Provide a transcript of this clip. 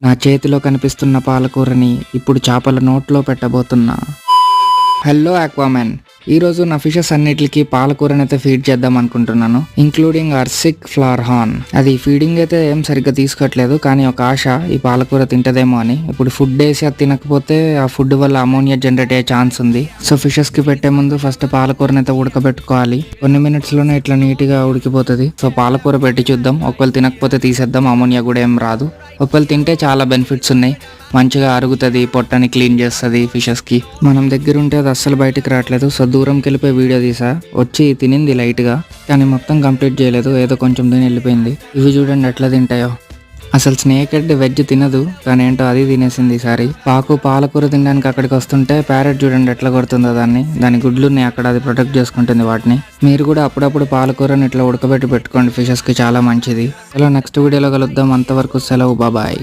నా చేతిలో కనిపిస్తున్న పాలకూరని ఇప్పుడు చేపల నోట్లో పెట్టబోతున్నా. హలో ఆక్వామెన్, ఈరోజు నా ఫిషెస్ అన్నిటికి పాలకూరనైతే ఫీడ్ చేద్దాం అనుకుంటున్నాను, ఇంక్లూడింగ్ అర్సిక్ ఫ్లవర్ హార్న్. అది ఫీడింగ్ అయితే ఏం సరిగ్గా తీసుకోవట్లేదు, కానీ ఒక ఆశ ఈ పాలకూర తింటదేమో అని. ఇప్పుడు ఫుడ్ వేసి అది తినకపోతే ఆ ఫుడ్ వల్ల అమోనియా జనరేట్ అయ్యే ఛాన్స్ ఉంది. సో ఫిషెస్ కి పెట్టే ముందు ఫస్ట్ పాలకూరనైతే ఉడకబెట్టుకోవాలి. కొన్ని మినిట్స్ లోనే ఇట్లా నీట్ గా ఉడికిపోతుంది. సో పాలకూర పెట్టి చూద్దాం, ఒకవేళ తినకపోతే తీసేద్దాం, అమోనియా కూడా ఏం రాదు. ఒకవేళ తింటే చాలా బెనిఫిట్స్ ఉన్నాయి. మంచిగా అరుగుతుంది, పొట్టని క్లీన్ చేస్తుంది ఫిషెస్ కి. మనం దగ్గర ఉంటే అది అస్సలు బయటికి రావట్లేదు. సో దూరంకి వెళ్ళిపోయి వీడియో తీసా, వచ్చి తినింది లైట్ గా, కానీ మొత్తం కంప్లీట్ చేయలేదు, ఏదో కొంచెం తిని వెళ్ళిపోయింది. ఇవి చూడండి ఎట్లా తింటాయో. అసలు స్నేక్ హెడ్ వెజ్ తినదు, కానీ ఏంటో అది తినేసింది ఈసారి. పాలకూర తినడానికి అక్కడికి వస్తుంటే ప్యారెట్ చూడండి ఎట్లా కొడుతుందో దాని గుడ్లున్నాయి అక్కడ, అది ప్రొటెక్ట్ చేసుకుంటుంది వాటిని. మీరు కూడా అప్పుడప్పుడు పాలకూరని ఇట్లా ఉడకబెట్టి పెట్టుకోండి, ఫిషెస్ కి చాలా మంచిది. ఇలా నెక్స్ట్ వీడియోలో కలుద్దాం, అంతవరకు సెలవు, బాబాయ్.